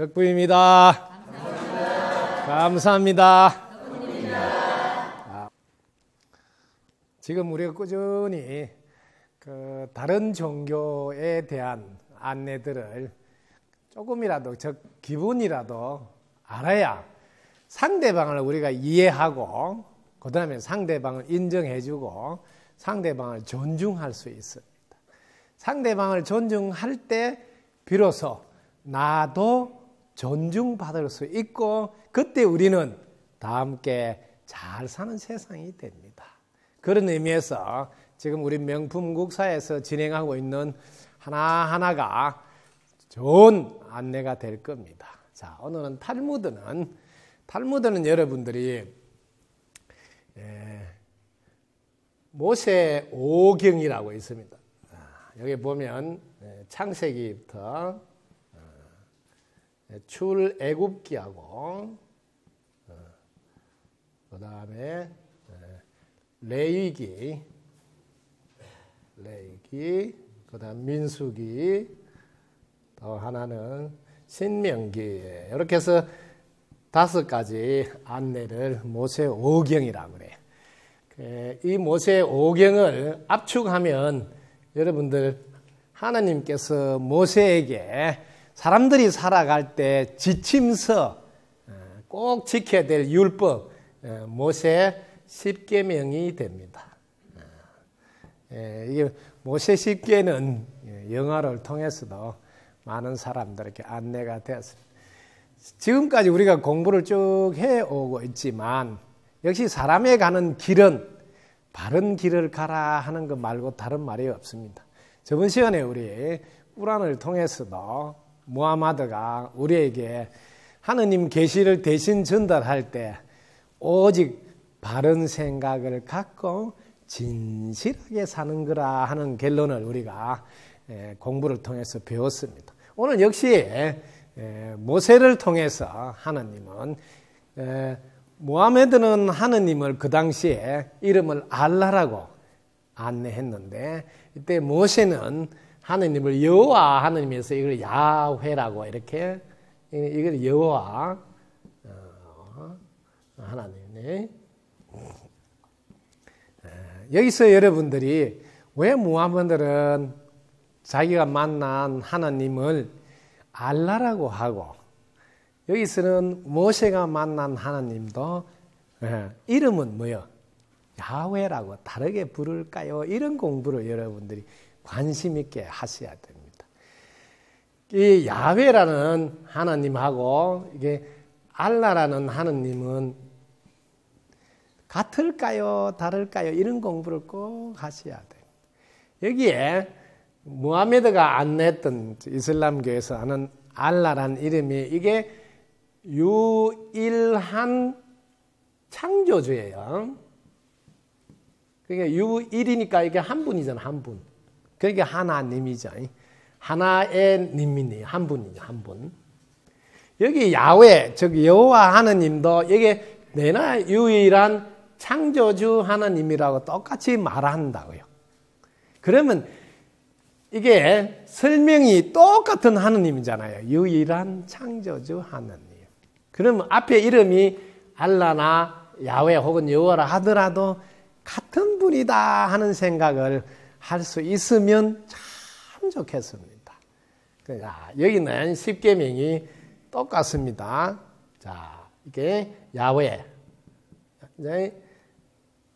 덕부입니다. 감사합니다. 지금 우리가 꾸준히 다른 종교에 대한 안내들을 조금이라도 기분이라도 알아야 상대방을 우리가 이해하고 그 다음에 상대방을 인정해주고 상대방을 존중할 수 있습니다. 상대방을 존중할 때 비로소 나도 존중받을 수 있고 그때 우리는 다 함께 잘 사는 세상이 됩니다. 그런 의미에서 지금 우리 명품국사에서 진행하고 있는 하나하나가 좋은 안내가 될 겁니다. 자, 오늘은 탈무드는 여러분들이 모세 오경이라고 있습니다. 여기 보면 창세기부터 출애굽기하고 그 다음에 레위기, 그 다음 민수기, 또 하나는 신명기, 이렇게 해서 5가지 안내를 모세 오경이라고 그래요. 이 모세 오경을 압축하면 여러분들 하나님께서 모세에게 사람들이 살아갈 때 지침서 꼭 지켜야 될 율법 모세 10계명이 됩니다. 이게 모세 10계는 영화를 통해서도 많은 사람들에게 안내가 되었습니다. 지금까지 우리가 공부를 쭉 해오고 있지만 역시 사람에 가는 길은 바른 길을 가라 하는 것 말고 다른 말이 없습니다. 저번 시간에 우리 꾸란을 통해서도 무하마드가 우리에게 하느님 계시를 대신 전달할 때 오직 바른 생각을 갖고 진실하게 사는 거라 하는 결론을 우리가 공부를 통해서 배웠습니다. 오늘 역시 모세를 통해서 하느님은 무하메드는 하느님을 그 당시에 이름을 알라라고 안내했는데 이때 모세는 하느님을 여호와 하느님에서 이걸 야훼라고 이렇게 이걸 여호와 하나님네. 여기서 여러분들이 왜 무하메드는 자기가 만난 하나님을 알라라고 하고 여기서는 모세가 만난 하나님도 이름은 뭐요? 야훼라고 다르게 부를까요? 이런 공부를 여러분들이 관심 있게 하셔야 됩니다. 이 야훼라는 하나님하고 이게 알라라는 하나님은 같을까요? 다를까요? 이런 공부를 꼭 하셔야 돼요. 여기에 무하메드가 안내했던 이슬람교에서 하는 알라라는 이름이 이게 유일한 창조주예요. 그러니까 유일이니까 이게 한 분이잖아, 한 분. 그러니까 하나님이죠. 하나의 님이니 한 분이죠, 한 분. 여기 야훼, 즉 여호와 하나님도 이게 내나 유일한 창조주 하나님이라고 똑같이 말한다고요. 그러면 이게 설명이 똑같은 하나님이잖아요. 유일한 창조주 하나님. 그러면 앞에 이름이 알라나 야훼 혹은 여호와라 하더라도 같은 분이다 하는 생각을 할 수 있으면 참 좋겠습니다. 여기는 10계명이 똑같습니다. 자, 이게 야훼.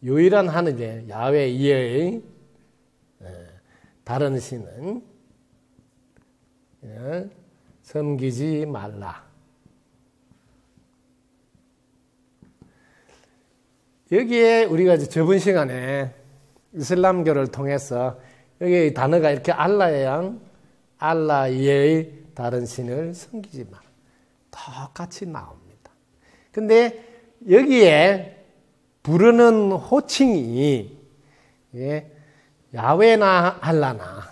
유일한 하나님, 야훼 이외의 다른 신은 섬기지 말라. 여기에 우리가 저번 시간에 이슬람교를 통해서 여기 단어가 이렇게 알라예요. 알라 이외의 다른 신을 섬기지 마라. 똑같이 나옵니다. 근데 여기에 부르는 호칭이 야훼나 알라나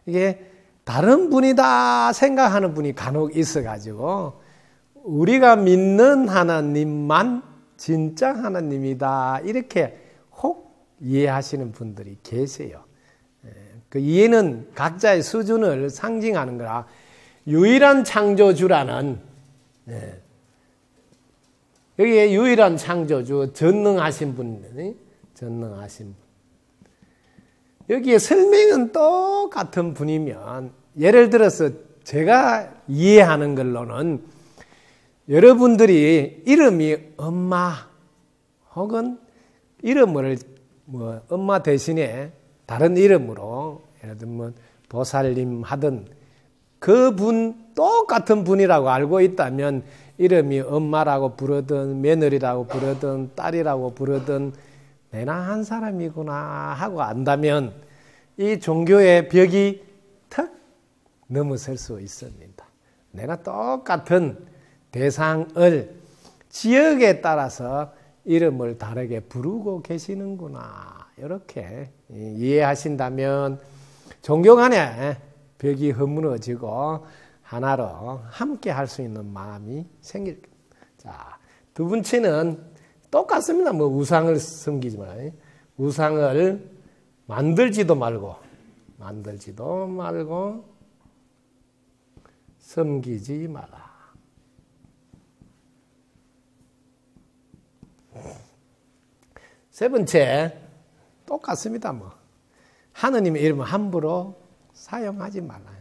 이게 다른 분이다 생각하는 분이 간혹 있어가지고 우리가 믿는 하나님만 진짜 하나님이다 이렇게 혹 이해하시는 분들이 계세요. 그 이해는 각자의 수준을 상징하는 거라 유일한 창조주라는, 여기에 유일한 창조주, 전능하신 분이네. 전능하신 분. 여기에 설명은 똑같은 분이면, 예를 들어서 제가 이해하는 걸로는 여러분들이 이름이 엄마 혹은 이름을 엄마 대신에 다른 이름으로 예를 들면 보살님 하든 그분 똑같은 분이라고 알고 있다면 이름이 엄마라고 부르든 며느리라고 부르든 딸이라고 부르든 내나 한 사람이구나 하고 안다면 이 종교의 벽이 턱 넘어설 수 있습니다. 내가 똑같은 대상을 지역에 따라서 이름을 다르게 부르고 계시는구나 이렇게 이해하신다면 종교 간에 벽이 허물어지고 하나로 함께 할 수 있는 마음이 생길 겁니다. 자, 두 번째는 똑같습니다. 우상을 섬기지 말아요. 우상을 만들지도 말고 섬기지 마라. 세 번째, 똑같습니다. 하느님의 이름을 함부로 사용하지 말라.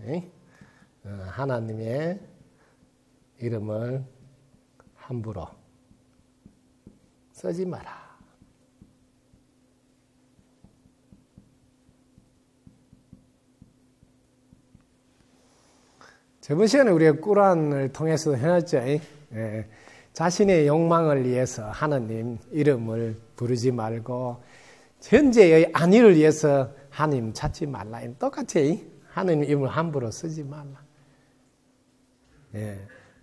하나님의 이름을 함부로 쓰지 마라. 저번 시간에 우리가 꾸란을 통해서 해놨죠. 자신의 욕망을 위해서 하나님 이름을 부르지 말고 현재의 안위를 위해서 하나님 찾지 말라. 똑같이 하나님 이름을 함부로 쓰지 말라.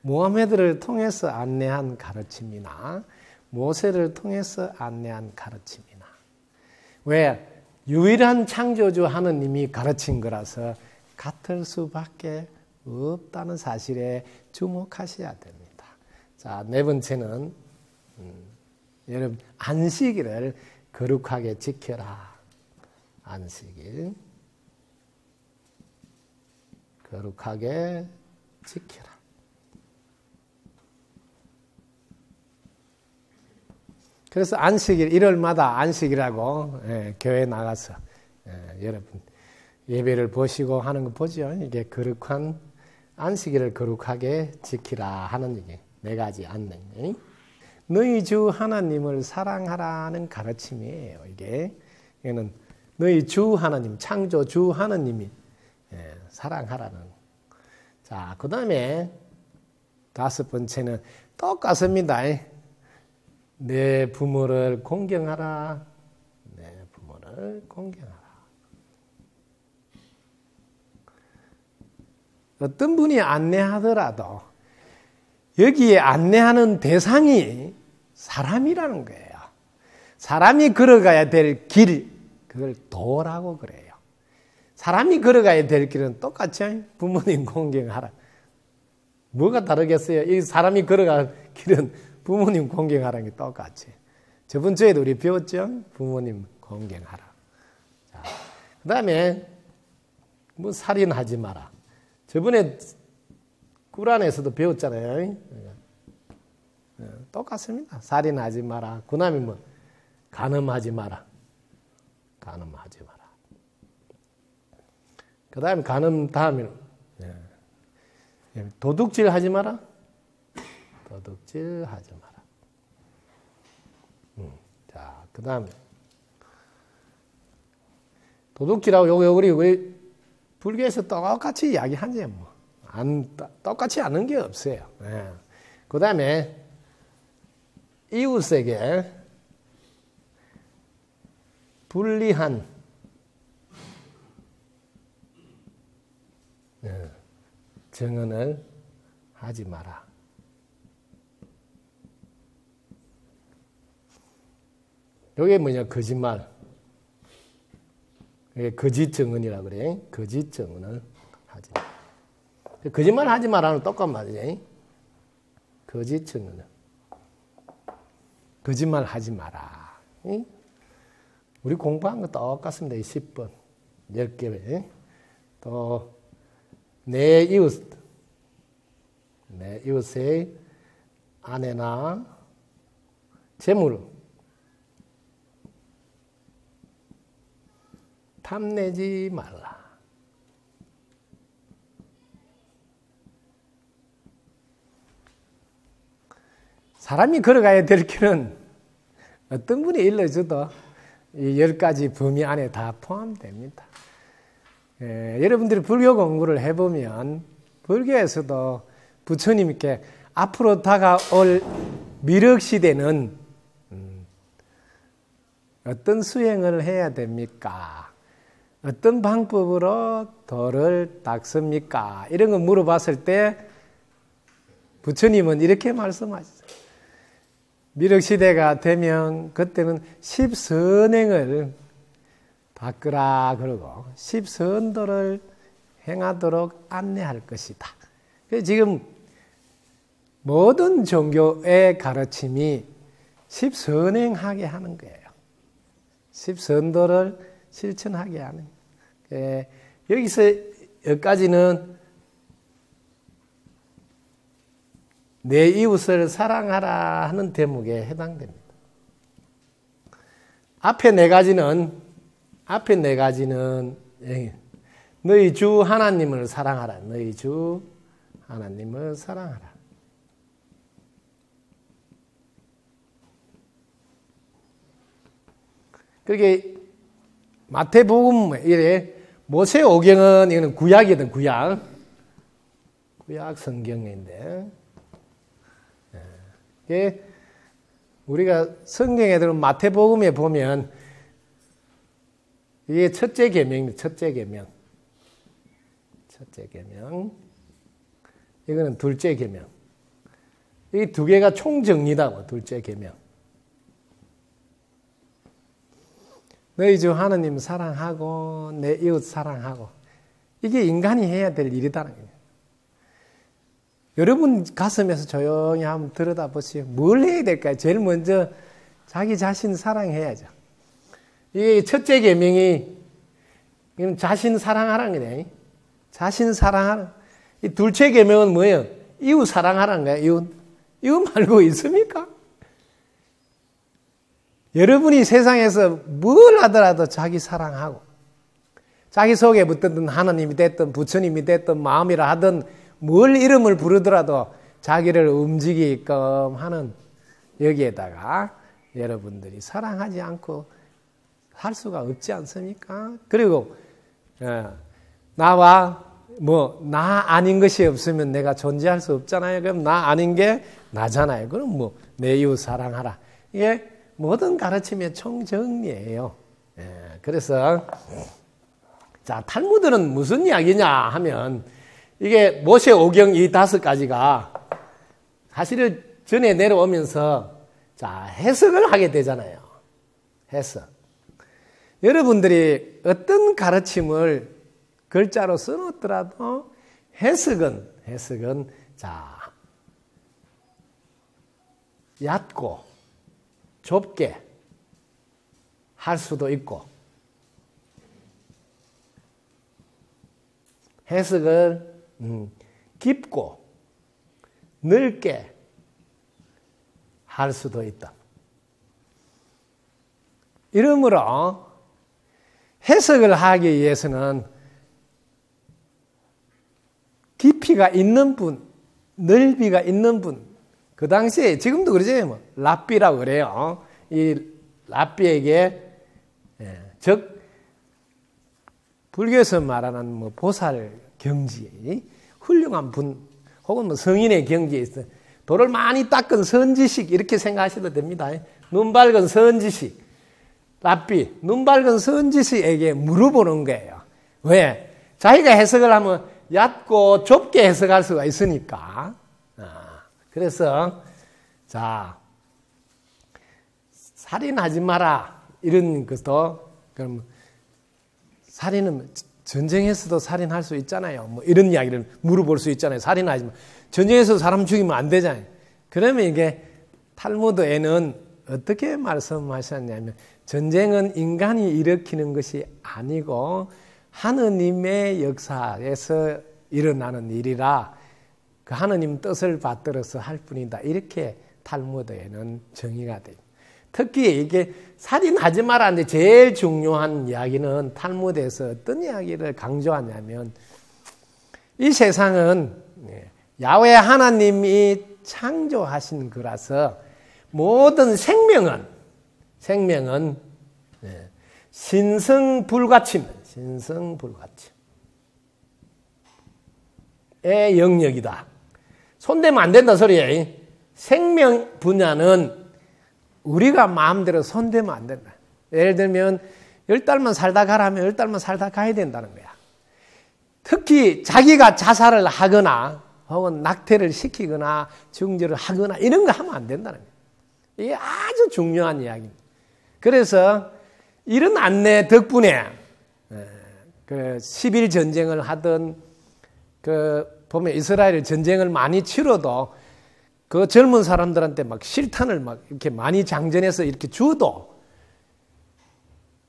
무하메드를 통해서 안내한 가르침이나 모세를 통해서 안내한 가르침이나 왜? 유일한 창조주 하나님이 가르친 거라서 같을 수밖에 없다는 사실에 주목하셔야 됩니다. 자, 네 번째는 여러분 안식일을 거룩하게 지켜라. 안식일 거룩하게 지켜라. 그래서 안식일 일요일마다 안식이라고 교회 나가서 여러분 예배를 보시고 하는 거 보죠. 이게 거룩한 안식일을 거룩하게 지키라 하는 얘기. 네 가지 안내. 너희 주 하나님을 사랑하라는 가르침이에요. 이게는 너희 주 하나님, 창조 주 하나님이 사랑하라는. 자, 그 다음에 다섯 번째는 똑같습니다. 내 부모를 공경하라. 내 부모를 공경하라. 어떤 분이 안내하더라도 여기에 안내하는 대상이 사람이라는 거예요. 사람이 걸어가야 될 길, 그걸 도라고 그래요. 사람이 걸어가야 될 길은 똑같이 부모님 공경하라. 뭐가 다르겠어요? 이 사람이 걸어갈 길은 부모님 공경하라는 게 똑같이. 저번 주에도 우리 배웠죠? 부모님 공경하라. 자, 그 다음에 살인하지 마라. 저번에 꾸란에서도 배웠잖아요. 똑같습니다. 살인하지 마라. 그 다음에 간음하지 마라. 간음하지 마라. 그 다음에 간음 다음에 도둑질 하지 마라. 도둑질 하지 마라. 자, 그 다음에 도둑질하고 우리 불교에서 똑같이 이야기하지 똑같이 아는 게 없어요. 그 다음에 이웃에게 불리한 증언을 하지 마라. 이게 뭐냐? 거짓말. 이게 거짓 증언이라 그래. 거짓 증언을 하지 마라. 거짓말 하지 마라는 똑같은 말이지. 거짓 증언을. 거짓말 하지 마라. 우리 공부한 거 똑같습니다. 10번. 10개. 또, 내 이웃, 내 이웃의 아내나 재물 탐내지 말라. 사람이 걸어가야 될 길은 어떤 분이 일러줘도 이 10가지 범위 안에 다 포함됩니다. 여러분들이 불교 공부를 해보면 불교에서도 부처님께 앞으로 다가올 미륵시대는 어떤 수행을 해야 됩니까? 어떤 방법으로 도를 닦습니까? 이런 거 물어봤을 때 부처님은 이렇게 말씀하셨어요. 미륵시대가 되면 그때는 십선행을 닦으라 그러고 십선도를 행하도록 안내할 것이다. 그래서 지금 모든 종교의 가르침이 십선행하게 하는 거예요. 십선도를 실천하게 하는 거예요. 여기까지는 내 이웃을 사랑하라 하는 대목에 해당됩니다. 앞에 네 가지는 너희 주 하나님을 사랑하라. 너희 주 하나님을 사랑하라. 그게 마태복음 이래 모세오경은 이거는 구약이든 구약 성경인데 우리가 성경에 들은 마태복음에 보면 이게 첫째 계명입니다. 첫째 계명. 이거는 둘째 계명. 이 두 개가 총정리다고 둘째 계명. 너희 주 하나님 사랑하고 내 이웃 사랑하고 이게 인간이 해야 될 일이다는 거예요. 여러분 가슴에서 조용히 한번 들여다보시오. 뭘 해야 될까요? 제일 먼저 자기 자신 사랑해야죠. 이게 첫째 계명이 자신 사랑하라는 거예요. 자신 사랑하라. 이 둘째 계명은 뭐예요? 이웃 사랑하라는 거예요. 이웃 말고 있습니까? 여러분이 세상에서 뭘 하더라도 자기 사랑하고 자기 속에 붙든 하나님이 됐든 부처님이 됐든 마음이라 하든 뭘 이름을 부르더라도 자기를 움직이게끔 하는 여기에다가 여러분들이 사랑하지 않고 할 수가 없지 않습니까? 그리고 나와 나 아닌 것이 없으면 내가 존재할 수 없잖아요. 그럼 나 아닌 게 나잖아요. 그럼 내 이웃 사랑하라. 이게 모든 가르침의 총정리예요. 그래서 자 탈무드는 무슨 이야기냐 하면 이게 모세오경 이 5가지가 사실은 전에 내려오면서 자 해석을 하게 되잖아요. 해석. 여러분들이 어떤 가르침을 글자로 써놓더라도 해석은 자 얕고 좁게 할 수도 있고 해석을 깊고 넓게 할 수도 있다. 이러므로 해석을 하기 위해서는 깊이가 있는 분, 넓이가 있는 분, 그 당시에 지금도 그러죠. 랍비라고 그래요. 이 랍비에게 즉 불교에서 말하는 보살 경지, 훌륭한 분 혹은 성인의 경지에 있어 돌을 많이 닦은 선지식 이렇게 생각하셔도 됩니다. 눈 밝은 선지식, 랍비, 눈 밝은 선지식에게 물어보는 거예요. 왜? 자기가 해석을 하면 얕고 좁게 해석할 수가 있으니까. 그래서 자 살인하지 마라 이런 것도 그럼 살인은 전쟁에서도 살인할 수 있잖아요. 이런 이야기를 물어볼 수 있잖아요. 살인하지 마. 전쟁에서 사람 죽이면 안 되잖아요. 그러면 이게 탈무드에는 어떻게 말씀하셨냐면 전쟁은 인간이 일으키는 것이 아니고 하느님의 역사에서 일어나는 일이라 그 하느님 뜻을 받들어서 할 뿐이다. 이렇게 탈무드에는 정의가 돼요. 특히 이게 살인하지 말라는데 제일 중요한 이야기는 탈무드에서 어떤 이야기를 강조하냐면 이 세상은 야훼 하나님이 창조하신 거라서 모든 생명은 신성불가침의 영역이다. 손대면 안 된다 소리예요. 생명 분야는 우리가 마음대로 손대면 안 된다. 예를 들면 10달만 살다 가라면 10달만 살다 가야 된다는 거야. 특히 자기가 자살을 하거나 혹은 낙태를 시키거나 중절을 하거나 이런 거 하면 안 된다는 거야. 이게 아주 중요한 이야기입니다. 그래서 이런 안내 덕분에 그 10일 전쟁을 하던 보면 이스라엘 전쟁을 많이 치러도 그 젊은 사람들한테 막 실탄을 막 이렇게 많이 장전해서 이렇게 주도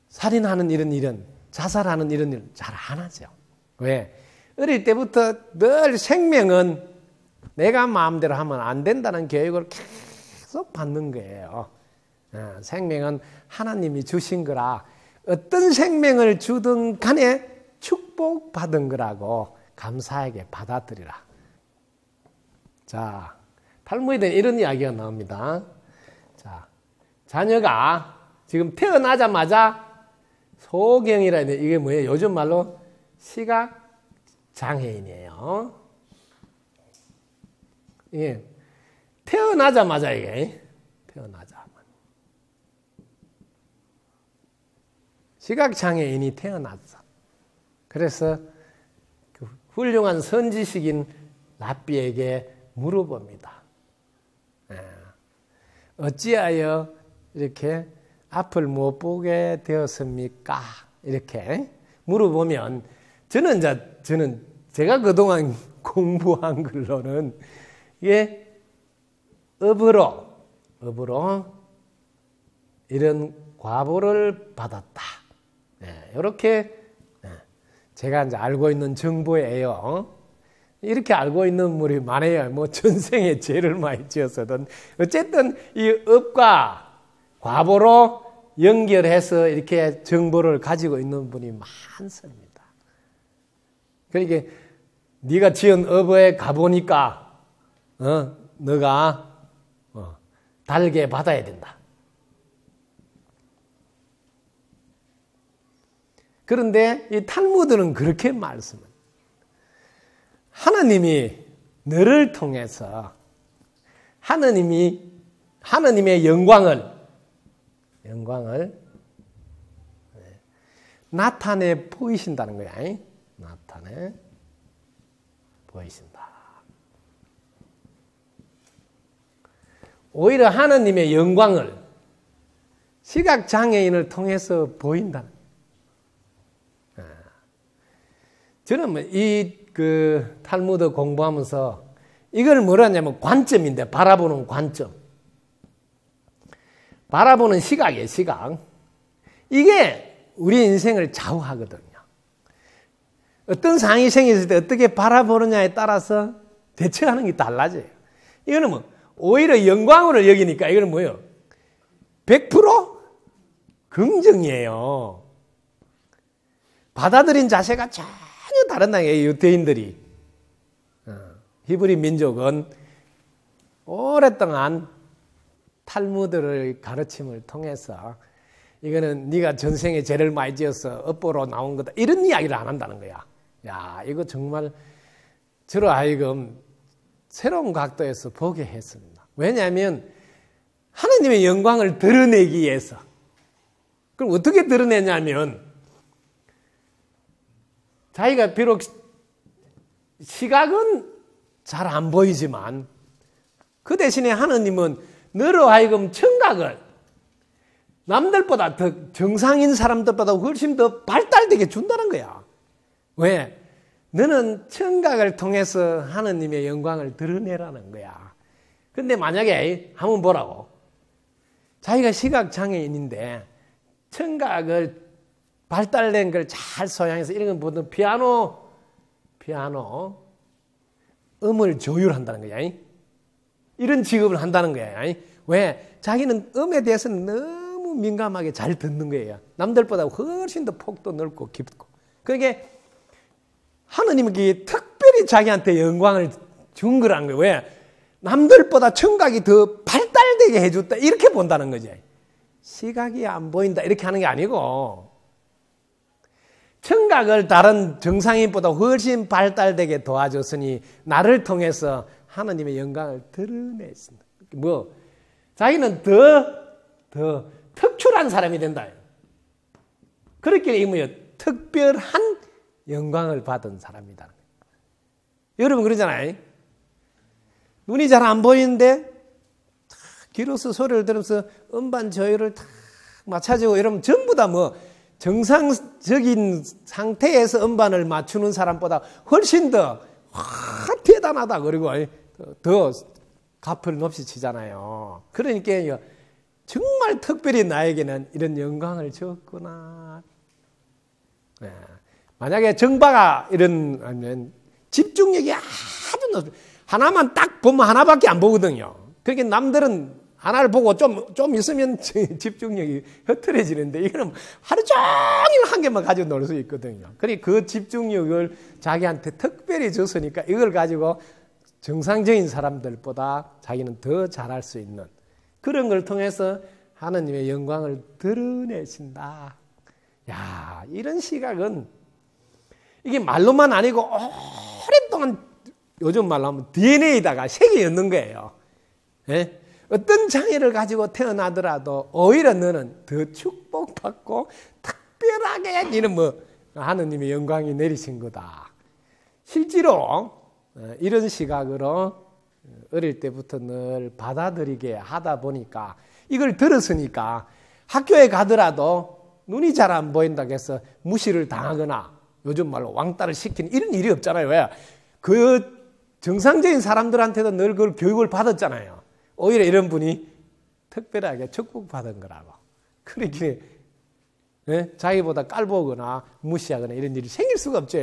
살인하는 이런 일은 자살하는 이런 일은 잘 안 하죠. 왜? 어릴 때부터 늘 생명은 내가 마음대로 하면 안 된다는 교육을 계속 받는 거예요. 생명은 하나님이 주신 거라 어떤 생명을 주든 간에 축복받은 거라고 감사하게 받아들이라. 자, 탈무드에는 이런 이야기가 나옵니다. 자, 자녀가 지금 태어나자마자 소경이라 했는데 이게 뭐예요? 요즘 말로 시각 장애인이에요. 예, 태어나자마자 이게 태어나자마자 시각 장애인이 태어났어. 그래서 그 훌륭한 선지식인 랍비에게 물어봅니다. 어찌하여 이렇게 앞을 못 보게 되었습니까? 이렇게 물어보면 저는 제가 그동안 공부한 걸로는 이게 업으로 이런 과보를 받았다. 이렇게 제가 이제 알고 있는 정보예요. 이렇게 알고 있는 분이 많아요. 뭐 전생에 죄를 많이 지었거든. 어쨌든 이 업과 과보로 연결해서 이렇게 정보를 가지고 있는 분이 많습니다. 그러니까 네가 지은 업에 가보니까 너가 달게 받아야 된다. 그런데 이 탈무드는 그렇게 말씀합니다. 하나님이 너를 통해서 하나님의 영광을 나타내 보이신다는 거야. 나타내 보이신다. 오히려 하나님의 영광을 시각장애인을 통해서 보인다. 저는 그 탈무드 공부하면서 이걸 뭐라 하냐면 관점인데, 바라보는 관점. 바라보는 시각이에요, 시각. 이게 우리 인생을 좌우하거든요. 어떤 상황이 생겼을 때 어떻게 바라보느냐에 따라서 대처하는 게 달라져요. 이거는 뭐, 오히려 영광으로 여기니까 이거는 뭐예요? 100% 긍정이에요. 받아들인 자세가 전혀 다르다는 거예요, 유대인들이. 히브리 민족은 오랫동안 탈무드를 가르침을 통해서 이거는 네가 전생에 죄를 많이 지어서 업보로 나온 거다, 이런 이야기를 안 한다는 거야. 야, 이거 정말 저로 하여금 새로운 각도에서 보게 했습니다. 왜냐하면 하나님의 영광을 드러내기 위해서. 그럼 어떻게 드러내냐면 자기가 비록 시각은 잘 안 보이지만 그 대신에 하나님은 너로 하여금 청각을 남들보다 더 정상인 사람들보다 훨씬 더 발달되게 준다는 거야. 왜? 너는 청각을 통해서 하나님의 영광을 드러내라는 거야. 근데 만약에 한번 보라고. 자기가 시각장애인인데 청각을 발달된 걸 잘 소양해서 이런 건 보통 피아노 음을 조율한다는 거야. 이런 직업을 한다는 거야. 왜? 자기는 음에 대해서는 너무 민감하게 잘 듣는 거예요. 남들보다 훨씬 더 폭도 넓고 깊고. 그러니까 하느님이 특별히 자기한테 영광을 준 거란 거예요. 왜? 남들보다 청각이 더 발달되게 해줬다. 이렇게 본다는 거지. 시각이 안 보인다. 이렇게 하는 게 아니고 청각을 다른 정상인보다 훨씬 발달되게 도와줬으니 나를 통해서 하느님의 영광을 드러냈습니다. 뭐 자기는 더 특출한 사람이 된다. 그렇게 이 뭐예요? 특별한 영광을 받은 사람이다. 여러분 그러잖아요. 눈이 잘 안 보이는데 귀로서 소리를 들으면서 음반 저율을 탁 맞춰주고 이러면 전부 다 뭐 정상적인 상태에서 음반을 맞추는 사람보다 훨씬 더 대단하다. 그리고 더 값을 없이 치잖아요. 그러니까 정말 특별히 나에게는 이런 영광을 줬구나. 네. 만약에 정바가 이런 집중력이 아주 높, 하나만 딱 보면 하나밖에 안 보거든요. 그러니까 남들은 하나를 보고 좀 있으면 집중력이 흐트러지는데 이거는 하루 종일 한 개만 가지고 놀 수 있거든요. 그러니까 그 집중력을 자기한테 특별히 줬으니까 이걸 가지고 정상적인 사람들보다 자기는 더 잘할 수 있는 그런 걸 통해서 하느님의 영광을 드러내신다. 야, 이런 시각은 이게 말로만 아니고 오랫동안 요즘 말로 하면 DNA에다가 새겨 있는 거예요. 예? 어떤 장애를 가지고 태어나더라도 오히려 너는 더 축복받고 특별하게 너는 뭐 하느님의 영광이 내리신 거다. 실제로 이런 시각으로 어릴 때부터 늘 받아들이게 하다 보니까 이걸 들었으니까 학교에 가더라도 눈이 잘 안 보인다고 해서 무시를 당하거나 요즘 말로 왕따를 시키는 이런 일이 없잖아요. 왜? 그 정상적인 사람들한테도 늘 그걸 교육을 받았잖아요. 오히려 이런 분이 특별하게 축복받은 거라고. 그러기에 자기보다 깔보거나 무시하거나 이런 일이 생길 수가 없죠.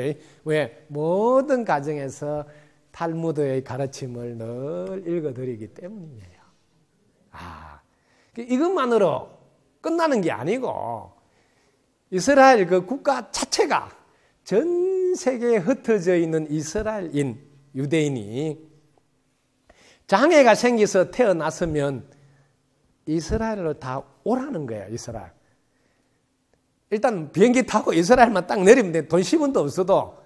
왜? 모든 가정에서 탈무드의 가르침을 늘 읽어드리기 때문이에요. 이것만으로 끝나는 게 아니고 이스라엘 그 국가 자체가 전 세계에 흩어져 있는 이스라엘인 유대인이 장애가 생겨서 태어났으면 이스라엘로 다 오라는 거예요. 이스라엘. 일단 비행기 타고 이스라엘만 딱 내리면 돼. 돈 10원도 없어도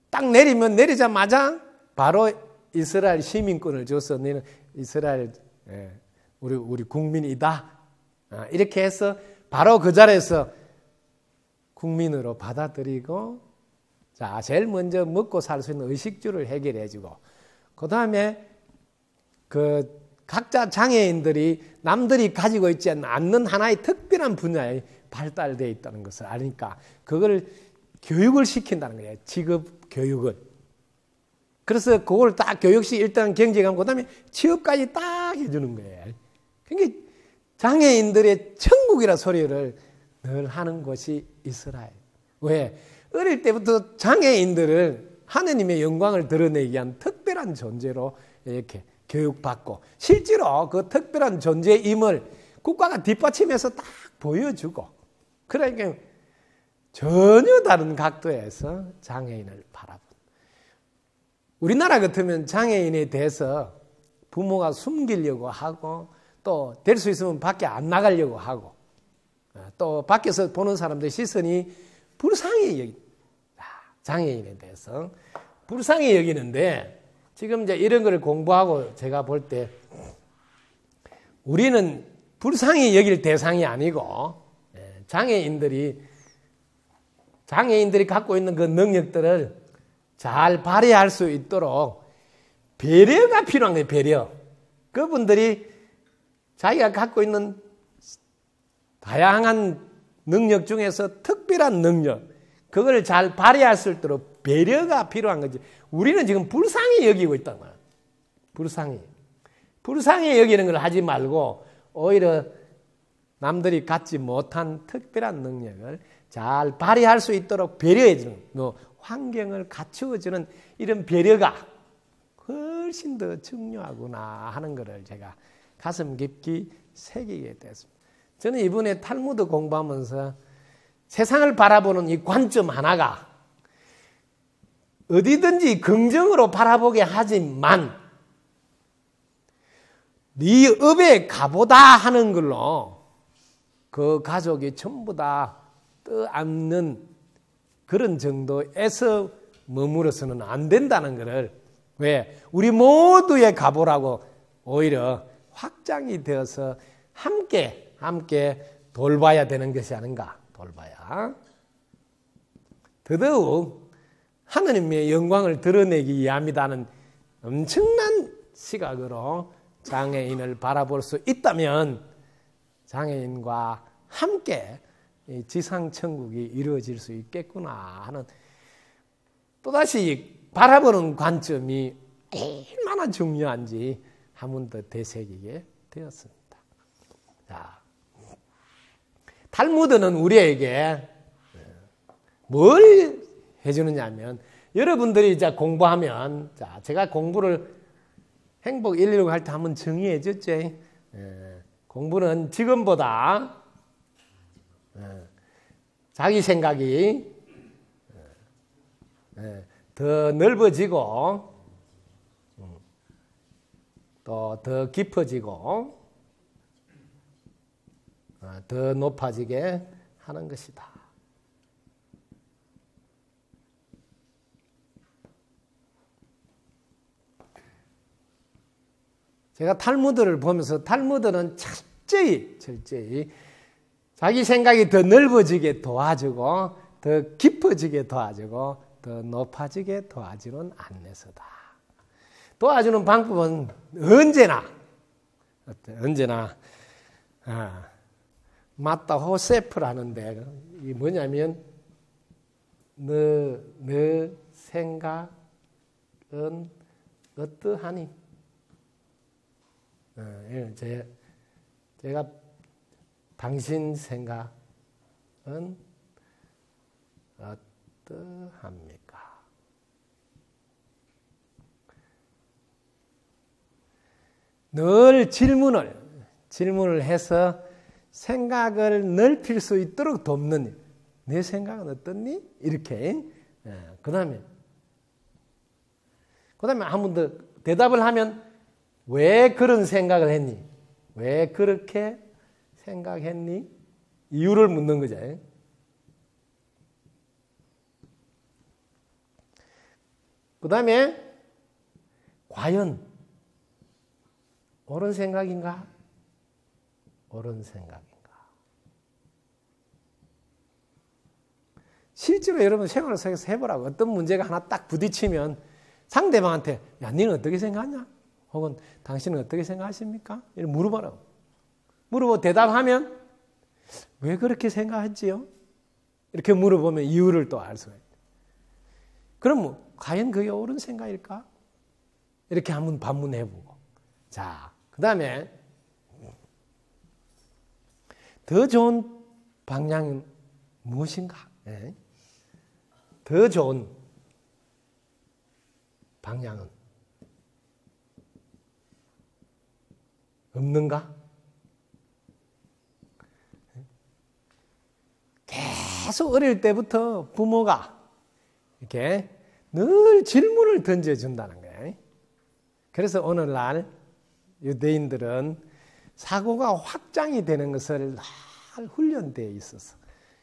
딱 내리면 내리자마자 바로 이스라엘 시민권을 줘서 너는 이스라엘 우리 국민이다. 이렇게 해서 바로 그 자리에서 국민으로 받아들이고 자, 제일 먼저 먹고 살 수 있는 의식주를 해결해 주고 그 다음에 그 각자 장애인들이 남들이 가지고 있지 않는 하나의 특별한 분야에 발달되어 있다는 것을 아니까 그걸 교육을 시킨다는 거예요. 직업 교육을. 그래서 그걸 딱 교육시 일단 경쟁하고 그다음에 취업까지 딱 해주는 거예요. 그러니까 장애인들의 천국이라 소리를 늘 하는 곳이 이스라엘. 왜? 어릴 때부터 장애인들을 하느님의 영광을 드러내기 위한 특별한 존재로 이렇게 교육받고 실제로 그 특별한 존재임을 국가가 뒷받침해서 딱 보여주고 그러니까 전혀 다른 각도에서 장애인을 바라본. 우리나라 같으면 장애인에 대해서 부모가 숨기려고 하고 또 될 수 있으면 밖에 안 나가려고 하고 또 밖에서 보는 사람들의 시선이 불쌍히 여기 장애인에 대해서 불쌍히 여기는데 지금 이제 이런 걸 공부하고 제가 볼 때 우리는 불쌍히 여길 대상이 아니고 장애인들이 갖고 있는 그 능력들을 잘 발휘할 수 있도록 배려가 필요한 거예요. 배려. 그분들이 자기가 갖고 있는 다양한 능력 중에서 특별한 능력 그걸 잘 발휘할 수 있도록 배려가 필요한 거지. 우리는 지금 불쌍히 여기고 있단 말이야. 불쌍히 여기는 걸 하지 말고 오히려 남들이 갖지 못한 특별한 능력을 잘 발휘할 수 있도록 배려해 주는 환경을 갖추어 주는 이런 배려가 훨씬 더 중요하구나 하는 것을 제가 가슴 깊이 새기게 됐습니다. 저는 이번에 탈무드 공부하면서 세상을 바라보는 이 관점 하나가 어디든지 긍정으로 바라보게 하지만 네 업에 가보다 하는 걸로 그 가족이 전부 다 떠안는 그런 정도에서 머물러서는 안 된다는 것을 왜? 우리 모두의 가보라고 오히려 확장이 되어서 함께 돌봐야 되는 것이 아닌가. 돌봐야. 더더욱 하느님의 영광을 드러내기 위함이라는 엄청난 시각으로 장애인을 바라볼 수 있다면 장애인과 함께 지상천국이 이루어질 수 있겠구나 하는 또다시 바라보는 관점이 얼마나 중요한지 한 번 더 되새기게 되었습니다. 자, 탈무드는 우리에게 뭘 해주느냐 하면 여러분들이 이제 공부하면 자, 제가 공부를 행복 119 할 때 한번 정의해 줬죠. 공부는 지금보다 자기 생각이 더 넓어지고 또 더 깊어지고 더 높아지게 하는 것이다. 제가 탈무드를 보면서 탈무드는 철저히 자기 생각이 더 넓어지게 도와주고 더 깊어지게 도와주고 더 높아지게 도와주는 안내서다. 도와주는 방법은 언제나 마타 호세프라는데 이 뭐냐면 너 생각은 어떠하니? 제가 당신 생각은 어떠합니까? 늘 질문을 해서 생각을 넓힐 수 있도록 돕는 내 생각은 어떻니? 이렇게 그 다음에 한 번 더 대답을 하면 왜 그런 생각을 했니? 왜 그렇게 생각했니? 이유를 묻는 거죠. 그 다음에 과연 옳은 생각인가? 옳은 생각인가? 실제로 여러분 생활 속에서 해보라고. 어떤 문제가 하나 딱 부딪히면 상대방한테 야, 너는 어떻게 생각하냐? 혹은 당신은 어떻게 생각하십니까? 이렇게 물어보라고. 물어보고 대답하면 왜 그렇게 생각했지요? 이렇게 물어보면 이유를 또 알 수가 있다. 그럼 과연 그게 옳은 생각일까? 이렇게 한번 반문해보고. 자, 그 다음에 더 좋은 방향은 무엇인가? 네. 더 좋은 방향은 없는가? 계속 어릴 때부터 부모가 이렇게 늘 질문을 던져준다는 거예요. 그래서 오늘날 유대인들은 사고가 확장이 되는 것을 늘 훈련되어 있어서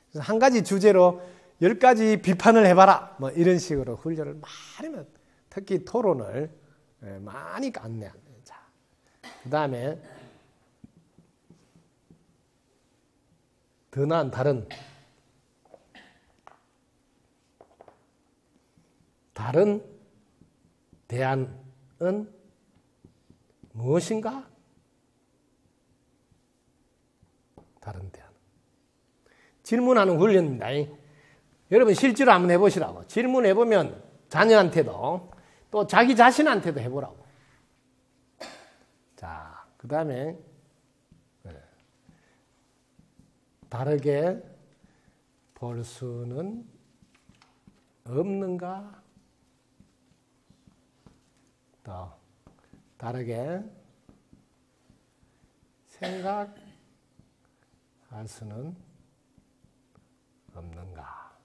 그래서 한 가지 주제로 10가지 비판을 해봐라 뭐 이런 식으로 훈련을 많이 하면 특히 토론을 많이 안내합니다. 그 다음에 더 나은 다른 대안은 무엇인가? 다른 대안. 질문하는 훈련입니다. 여러분 실제로 한번 해보시라고. 질문해보면 자녀한테도 또 자기 자신한테도 해보라고. 자, 그 다음에 다르게 볼 수는 없는가? 또 다르게 생각할 수는 없는가?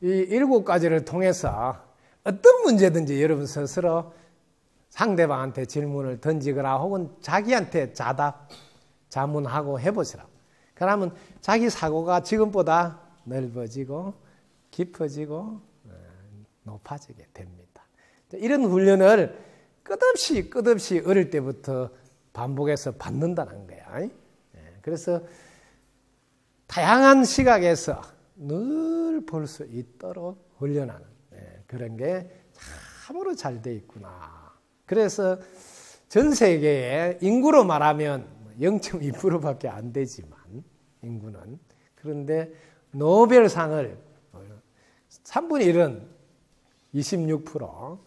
이 7가지를 통해서 어떤 문제든지 여러분 스스로 상대방한테 질문을 던지거나 혹은 자기한테 자문하고 해보시라. 그러면 자기 사고가 지금보다 넓어지고 깊어지고 높아지게 됩니다. 이런 훈련을 끝없이 어릴 때부터 반복해서 받는다는 거야. 그래서 다양한 시각에서 늘 볼 수 있도록 훈련하는 그런 게 참으로 잘 돼 있구나. 그래서 전 세계의 인구로 말하면 0.2%밖에 안 되지만 인구는 그런데 노벨상을 3분의 1은 26%,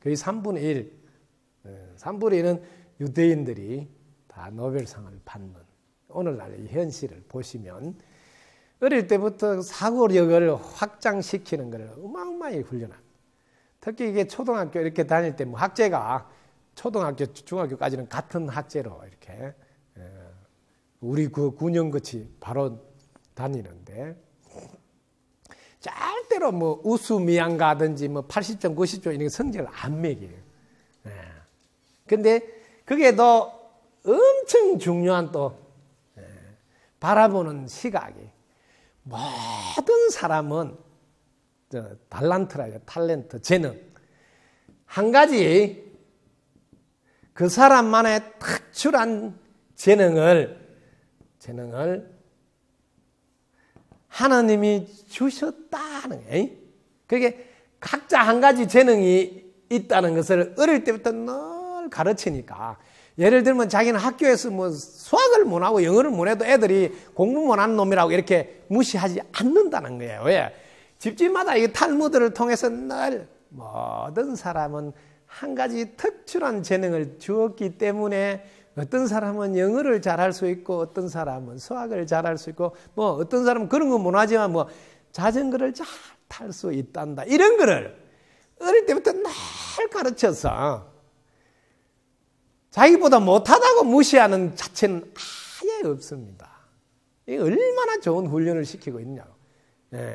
거의 3분의 1, 3분의 1은 유대인들이 다 노벨상을 받는 오늘날의 현실을 보시면 어릴 때부터 사고력을 확장시키는 것을 어마어마하게 훈련합니다. 특히 이게 초등학교 이렇게 다닐 때 뭐 학제가 초등학교, 중학교까지는 같은 학제로 이렇게 우리 그 9년같이 바로 다니는데 절대로 뭐 우수미양 가든지 뭐 80점, 90점 이런 성적을 안 매겨요. 근데 그게 더 엄청 중요한 또 바라보는 시각이 모든 사람은 탤런트, 재능 한 가지 그 사람만의 특출한 재능을 하나님이 주셨다는 거예요. 그게 각자 한 가지 재능이 있다는 것을 어릴 때부터 늘 가르치니까 예를 들면 자기는 학교에서 뭐 수학을 못하고 영어를 못해도 애들이 공부 못하는 놈이라고 이렇게 무시하지 않는다는 거예요. 왜? 집집마다 이 탈무드를 통해서 늘 모든 사람은 한 가지 특출한 재능을 주었기 때문에 어떤 사람은 영어를 잘할 수 있고 어떤 사람은 수학을 잘할 수 있고 뭐 어떤 사람은 그런 거 못하지만 뭐 자전거를 잘 탈 수 있단다. 이런 거를 어릴 때부터 늘 가르쳐서 자기보다 못하다고 무시하는 자체는 아예 없습니다. 이게 얼마나 좋은 훈련을 시키고 있냐고.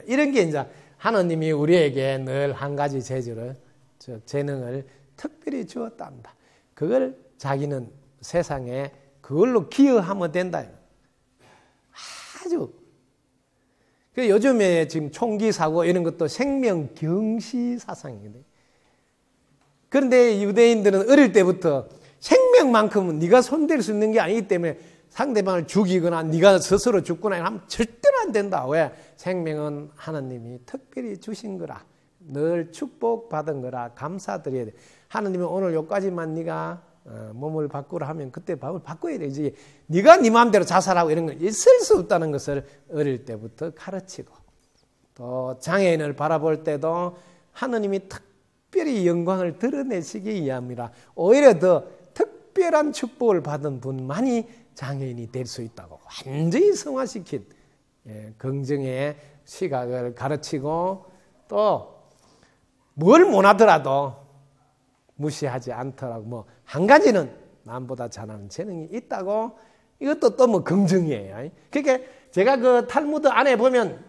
이런 게 이제 하나님이 우리에게 늘 한 가지 재능을 특별히 주었답니다. 그걸 자기는 세상에 그걸로 기여하면 된다. 아주. 그 요즘에 지금 총기 사고 이런 것도 생명 경시 사상이거든요. 그런데 유대인들은 어릴 때부터 생명만큼은 네가 손댈 수 있는 게 아니기 때문에 상대방을 죽이거나 네가 스스로 죽거나 하면 절대로 안 된다. 왜? 생명은 하나님이 특별히 주신 거라. 늘 축복받은 거라 감사드려야 돼. 하나님이 오늘 여기까지만 네가 몸을 바꾸라 하면 그때 밥을 바꿔야 되지. 네가 네 마음대로 자살하고 이런 건 있을 수 없다는 것을 어릴 때부터 가르치고 또 장애인을 바라볼 때도 하나님이 특별히 영광을 드러내시기 위함이라 오히려 더 특별한 축복을 받은 분만이 장애인이 될 수 있다고 완전히 성화시킨 긍정의 시각을 가르치고 또 뭘 못하더라도 무시하지 않더라고. 뭐 한 가지는 남보다 잘하는 재능이 있다고 이것도 또 뭐 긍정이에요. 그러니까 제가 그 탈무드 안에 보면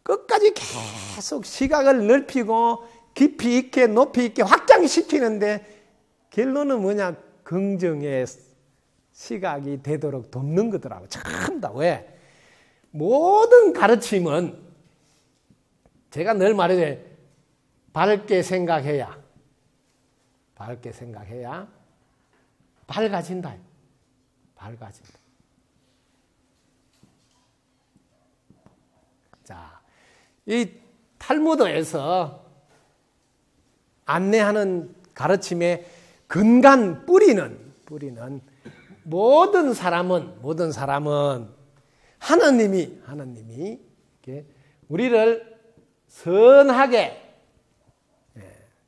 끝까지 계속 시각을 넓히고 깊이 있게 높이 있게 확장시키는데 결론은 뭐냐? 긍정의 시각이 되도록 돕는 거더라고. 참 다. 왜? 모든 가르침은 제가 늘 말해요. 밝게 생각해야 밝아진다. 밝아진다. 자, 이 탈무드에서 안내하는 가르침의 근간 뿌리는 모든 사람은 하나님이 우리를 선하게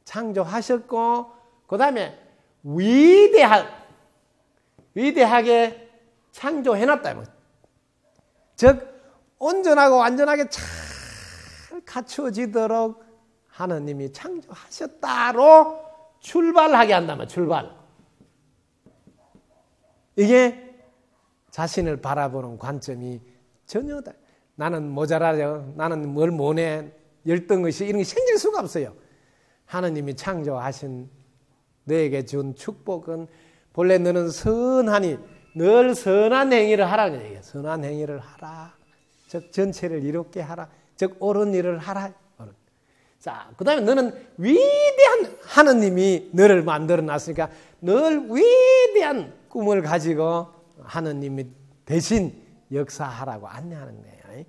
창조하셨고 그 다음에 위대하게 창조해놨다. 즉 온전하고 완전하게 잘 갖추어지도록 하느님이 창조하셨다로 출발하게 한다면 출발. 이게 자신을 바라보는 관점이 전혀 다. 나는 모자라요. 나는 뭘 못해. 열등의식 이런 게 생길 수가 없어요. 하느님이 창조하신 너에게 준 축복은 본래 너는 선하니 늘 선한 행위를 하라는 얘기예요. 선한 행위를 하라. 즉 전체를 이롭게 하라. 즉 옳은 일을 하라. 자, 그 다음에 너는 위대한 하느님이 너를 만들어 놨으니까 늘 위대한 꿈을 가지고 하느님이 대신 역사하라고 안내하는 거예요.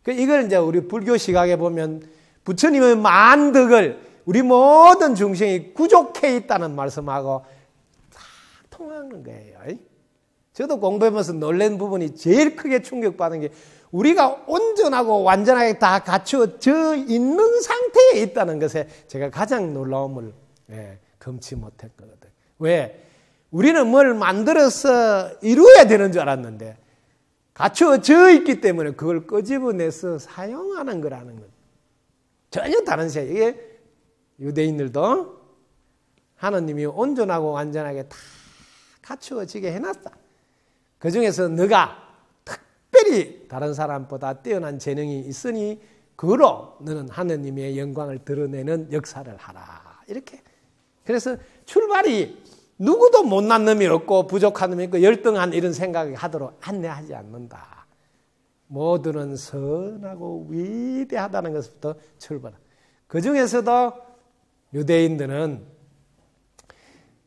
이걸 이제 우리 불교 시각에 보면 부처님의 만덕을 우리 모든 중생이 구족해 있다는 말씀하고 다 통하는 거예요. 저도 공부하면서 놀란 부분이 제일 크게 충격받은 게 우리가 온전하고 완전하게 다 갖춰져 있는 상태에 있다는 것에 제가 가장 놀라움을 금치 못했거든. 왜? 우리는 뭘 만들어서 이루어야 되는 줄 알았는데 갖춰져 있기 때문에 그걸 끄집어내서 사용하는 거라는 것. 전혀 다른 세. 이게 유대인들도 하느님이 온전하고 완전하게 다 갖추어지게 해놨다. 그 중에서 너가 특별히 다른 사람보다 뛰어난 재능이 있으니 그로 너는 하느님의 영광을 드러내는 역사를 하라. 이렇게. 그래서 출발이 누구도 못난 놈이 없고 부족한 놈이 있고 열등한 이런 생각을 하도록 안내하지 않는다. 모두는 선하고 위대하다는 것부터 출발한다. 그 중에서도 유대인들은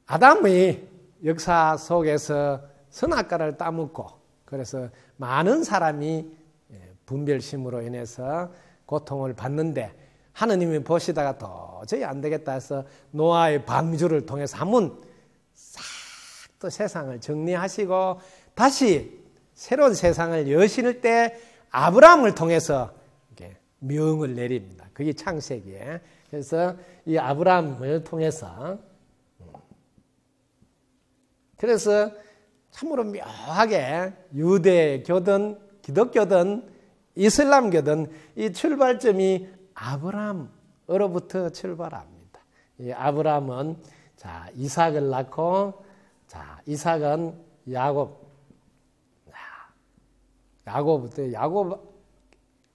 아담의 역사 속에서 선악과를 따먹고 그래서 많은 사람이 분별심으로 인해서 고통을 받는데 하느님이 보시다가 도저히 안 되겠다 해서 노아의 방주를 통해서 한번 싹 또 세상을 정리하시고 다시 새로운 세상을 여실 때 아브라함을 통해서 명을 내립니다. 그게 창세기에. 그래서 이 아브라함을 통해서 그래서 참으로 묘하게 유대교든 기독교든 이슬람교든 이 출발점이 아브라함으로부터 출발합니다. 이 아브라함은 자 이삭을 낳고 자 이삭은 야곱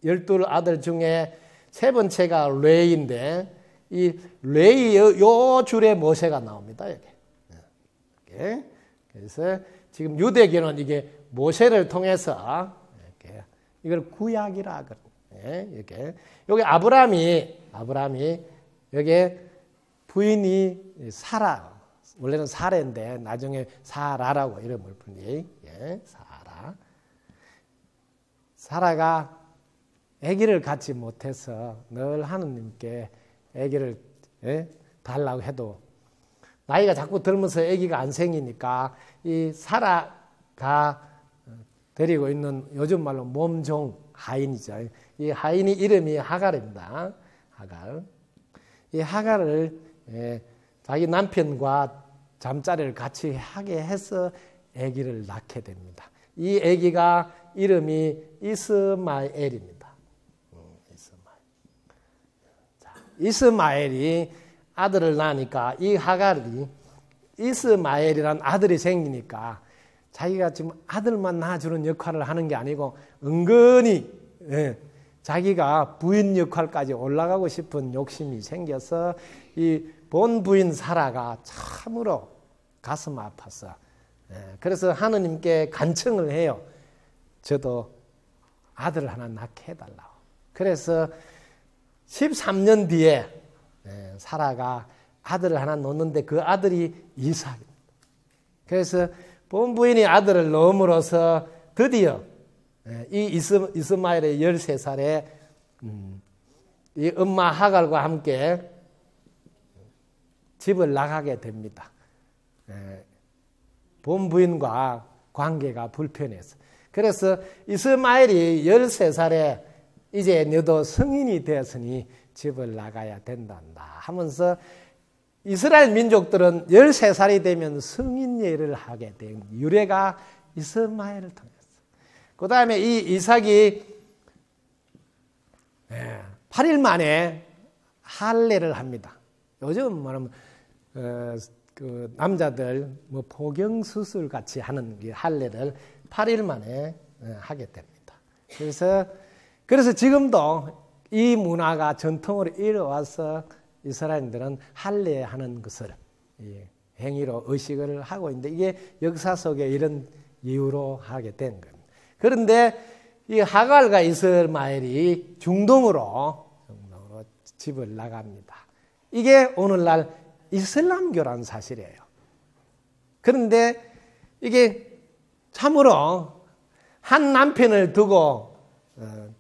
12 아들 중에 세 번째가 레이인데 이 레이 요 줄에 모세가 나옵니다. 이렇게. 그래서 지금 유대교는 이게 모세를 통해서 이렇게 이걸 구약이라 하거든요. 이렇게 여기 아브라함이 여기 부인이 사라. 원래는 사라인데 나중에 사라라고 이름을 부르니 사라. 사라가 아기를 갖지 못해서 늘 하느님께 아기를 달라고 해도 나이가 자꾸 들면서 아기가 안 생기니까 이 사라가 데리고 있는 요즘 말로 몸종 하인이죠. 이 하인이 이름이 하갈입니다. 하갈. 이 하갈을 자기 남편과 잠자리를 같이 하게 해서 아기를 낳게 됩니다. 이 아기가 이름이 이스마엘입니다. 이스마엘이 아들을 낳으니까 이 하갈이 이스마엘이란 아들이 생기니까 자기가 지금 아들만 낳아주는 역할을 하는 게 아니고 은근히 자기가 부인 역할까지 올라가고 싶은 욕심이 생겨서 이 본부인 사라가 참으로 가슴 아팠어. 그래서 하느님께 간청을 해요. 저도 아들을 하나 낳게 해달라고. 그래서 13년 뒤에 사라가 아들을 하나 놓는데 그 아들이 이삭입니다. 그래서 본부인이 아들을 낳음으로써 드디어 이 이스마엘의 13살에 이 엄마 하갈과 함께 집을 나가게 됩니다. 본부인과 관계가 불편해서. 그래서 이스마엘이 13살에 이제 너도 성인이 되었으니 집을 나가야 된단다 하면서 이스라엘 민족들은 13살이 되면 성인 예를 하게 된 유래가 이스마엘을 통했어. 그 다음에 이 이삭이 8일 만에 할례를 합니다. 요즘 말하면 그 남자들 뭐 포경 수술 같이 하는 이 할례를 8일 만에 하게 됩니다. 그래서 지금도 이 문화가 전통으로 이어와서 이스라엘인들은 할례하는 것을 행위로 의식을 하고 있는데 이게 역사 속에 이런 이유로 하게 된 겁니다. 그런데 이 하갈과 이스마엘이 중동으로 집을 나갑니다. 이게 오늘날 이슬람교라는 사실이에요. 그런데 이게 참으로 한 남편을 두고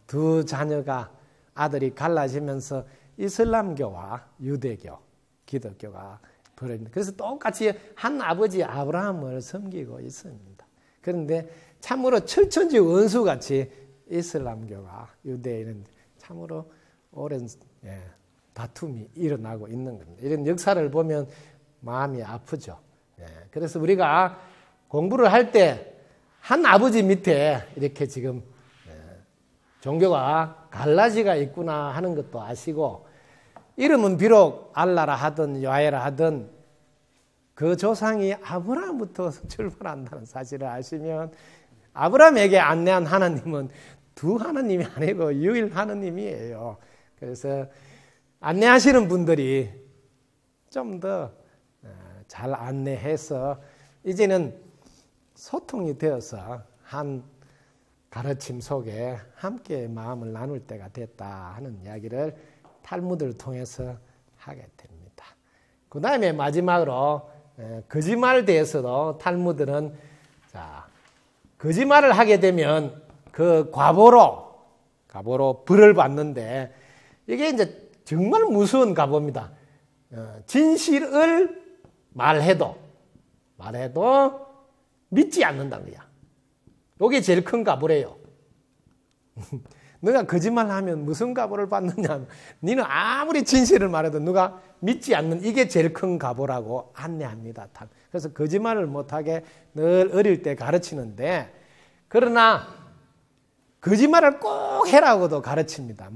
두 자녀가 아들이 갈라지면서 이슬람교와 유대교, 기독교가 벌어집니다. 그래서 똑같이 한 아버지 아브라함을 섬기고 있습니다. 그런데 참으로 철천지 원수같이 이슬람교가 유대인은 참으로 오랜 다툼이 일어나고 있는 겁니다. 이런 역사를 보면 마음이 아프죠. 그래서 우리가 공부를 할 때 한 아버지 밑에 이렇게 지금 종교가 갈라지가 있구나 하는 것도 아시고 이름은 비록 알라라 하든 야훼라 하든 그 조상이 아브라함부터 출발한다는 사실을 아시면 아브라함에게 안내한 하나님은 두 하나님이 아니고 유일 하나님이에요. 그래서 안내하시는 분들이 좀 더 잘 안내해서 이제는 소통이 되어서 한 가르침 속에 함께 마음을 나눌 때가 됐다 하는 이야기를 탈무드를 통해서 하게 됩니다. 그 다음에 마지막으로 거짓말에 대해서도 탈무드는 거짓말을 하게 되면 그 과보로 벌을 받는데 이게 이제 정말 무서운 과보입니다. 진실을 말해도 믿지 않는다는 거야. 이게 제일 큰 과보래요. 너가 거짓말하면 무슨 과보를 받느냐? 너는 아무리 진실을 말해도 누가 믿지 않는 이게 제일 큰 과보라고 안내합니다. 그래서 거짓말을 못하게 늘 어릴 때 가르치는데 그러나 거짓말을 꼭 해라고도 가르칩니다.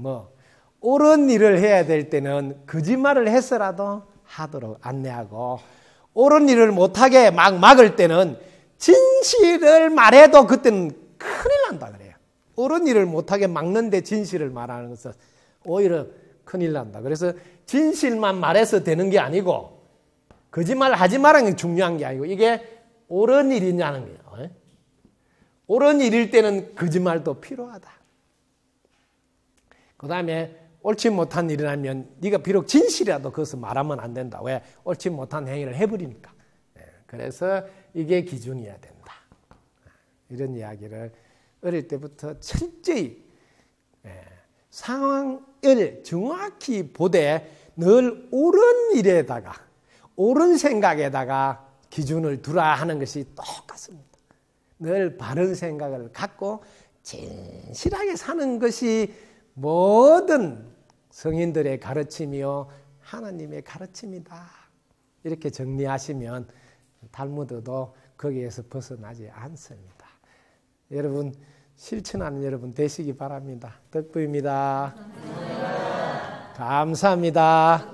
옳은 일을 해야 될 때는 거짓말을 해서라도 하도록 안내하고 옳은 일을 못하게 막을 때는 진실을 말해도 그때는 큰일 난다 그래요. 옳은 일을 못하게 막는데 진실을 말하는 것은 오히려 큰일 난다. 그래서 진실만 말해서 되는 게 아니고 거짓말 하지 말라는 게 중요한 게 아니고 이게 옳은 일이냐는 거예요. 옳은 일일 때는 거짓말도 필요하다. 그 다음에 옳지 못한 일이 나면 네가 비록 진실이라도 그것을 말하면 안 된다. 왜? 옳지 못한 행위를 해버리니까. 그래서 이게 기준이어야 된다. 이런 이야기를 어릴 때부터 철저히 상황을 정확히 보되 늘 옳은 일에다가 옳은 생각에다가 기준을 두라 하는 것이 똑같습니다. 늘 바른 생각을 갖고 진실하게 사는 것이 모든 성인들의 가르침이요 하나님의 가르침이다. 이렇게 정리하시면 탈무드도 거기에서 벗어나지 않습니다. 여러분 실천하는 여러분 되시기 바랍니다. 덕부입니다. 감사합니다.